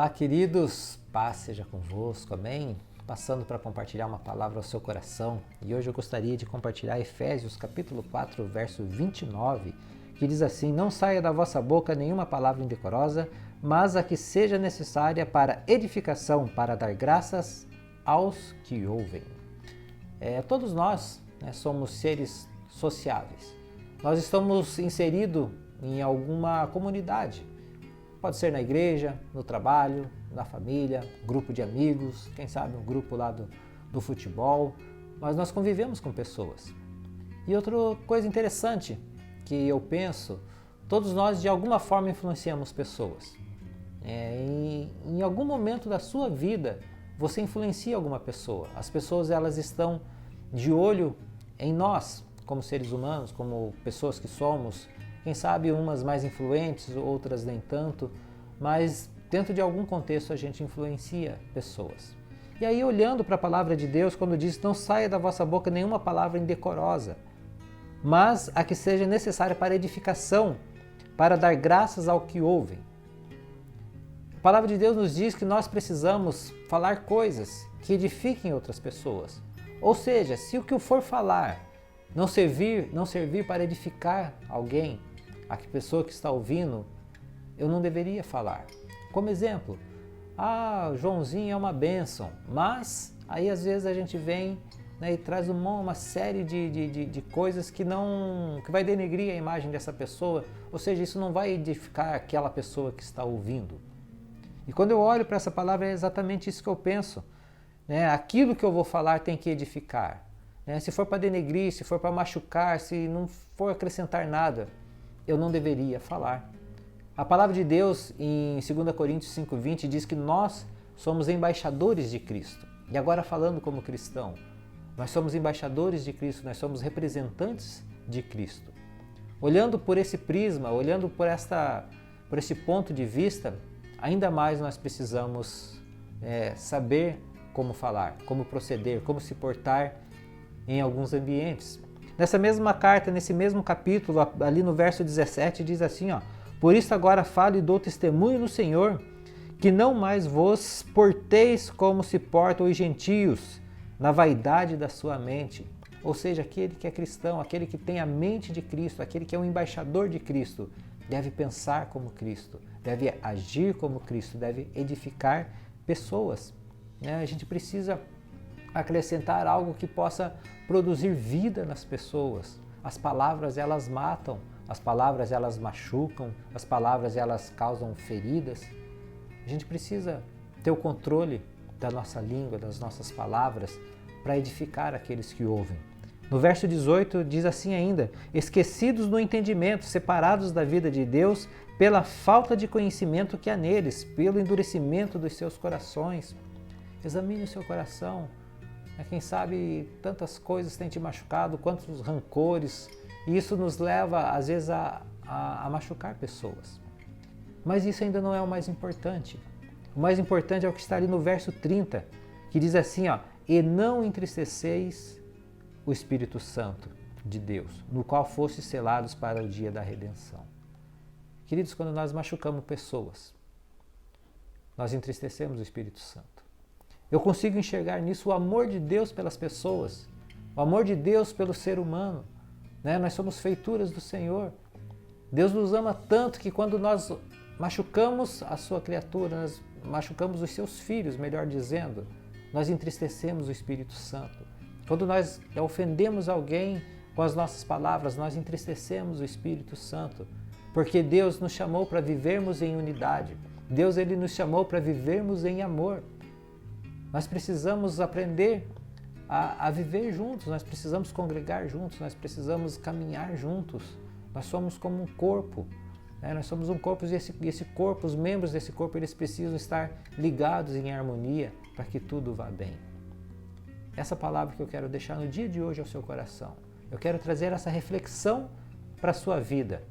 Olá, queridos, paz seja convosco, amém? Passando para compartilhar uma palavra ao seu coração, e hoje eu gostaria de compartilhar Efésios capítulo 4, verso 29, que diz assim: não saia da vossa boca nenhuma palavra indecorosa, mas a que seja necessária para edificação, para dar graças aos que ouvem. Todos nós somos seres sociáveis. Nós estamos inseridos em alguma comunidade. Pode ser na igreja, no trabalho, na família, grupo de amigos, quem sabe um grupo lá do futebol, mas nós convivemos com pessoas. E outra coisa interessante que eu penso, todos nós de alguma forma influenciamos pessoas. Em algum momento da sua vida, você influencia alguma pessoa. As pessoas elas estão de olho em nós, como seres humanos, como pessoas que somos. Quem sabe umas mais influentes, outras nem tanto, mas dentro de algum contexto a gente influencia pessoas. E aí olhando para a palavra de Deus, quando diz: não saia da vossa boca nenhuma palavra indecorosa, mas a que seja necessária para edificação, para dar graças ao que ouvem. A palavra de Deus nos diz que nós precisamos falar coisas que edifiquem outras pessoas. Ou seja, se o que eu for falar não servir para edificar alguém, a pessoa que está ouvindo, eu não deveria falar. Como exemplo, Joãozinho é uma bênção, mas aí às vezes a gente vem e traz uma série de coisas que vai denegrir a imagem dessa pessoa, ou seja, isso não vai edificar aquela pessoa que está ouvindo. E quando eu olho para essa palavra é exatamente isso que eu penso. Aquilo que eu vou falar tem que edificar. Se for para denegrir, se for para machucar, se não for acrescentar nada, eu não deveria falar. A palavra de Deus em 2 Coríntios 5,20 diz que nós somos embaixadores de Cristo. E agora falando como cristão, nós somos embaixadores de Cristo, nós somos representantes de Cristo. Olhando por esse prisma, olhando por esse ponto de vista, ainda mais nós precisamos saber como falar, como proceder, como se portar em alguns ambientes. Nessa mesma carta, nesse mesmo capítulo, ali no verso 17, diz assim: por isso agora falo e dou testemunho no Senhor, que não mais vos porteis como se portam os gentios, na vaidade da sua mente. Ou seja, aquele que é cristão, aquele que tem a mente de Cristo, aquele que é um embaixador de Cristo, deve pensar como Cristo, deve agir como Cristo, deve edificar pessoas. A gente precisa acrescentar algo que possa produzir vida nas pessoas. As palavras elas matam, as palavras elas machucam, as palavras elas causam feridas. A gente precisa ter o controle da nossa língua, das nossas palavras, para edificar aqueles que ouvem. No verso 18 diz assim ainda: esquecidos no entendimento, separados da vida de Deus, pela falta de conhecimento que há neles, pelo endurecimento dos seus corações. Examine o seu coração. Quem sabe tantas coisas têm te machucado, quantos rancores, e isso nos leva às vezes a machucar pessoas. Mas isso ainda não é o mais importante. O mais importante é o que está ali no verso 30, que diz assim: e não entristeceis o Espírito Santo de Deus, no qual fostes selados para o dia da redenção. Queridos, quando nós machucamos pessoas, nós entristecemos o Espírito Santo. Eu consigo enxergar nisso o amor de Deus pelas pessoas, o amor de Deus pelo ser humano. Nós somos feituras do Senhor. Deus nos ama tanto que quando nós machucamos a sua criatura, nós machucamos os seus filhos, melhor dizendo, nós entristecemos o Espírito Santo. Quando nós ofendemos alguém com as nossas palavras, nós entristecemos o Espírito Santo, porque Deus nos chamou para vivermos em unidade. Deus ele nos chamou para vivermos em amor. Nós precisamos aprender a viver juntos, nós precisamos congregar juntos, nós precisamos caminhar juntos. Nós somos como um corpo, nós somos um corpo e esse corpo, os membros desse corpo, eles precisam estar ligados em harmonia para que tudo vá bem. Essa palavra que eu quero deixar no dia de hoje ao seu coração. Eu quero trazer essa reflexão para a sua vida.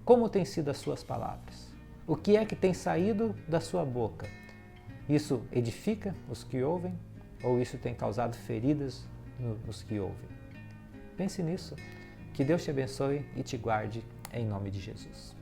Como têm sido as suas palavras? O que é que tem saído da sua boca? Isso edifica os que ouvem ou isso tem causado feridas nos que ouvem? Pense nisso. Que Deus te abençoe e te guarde em nome de Jesus.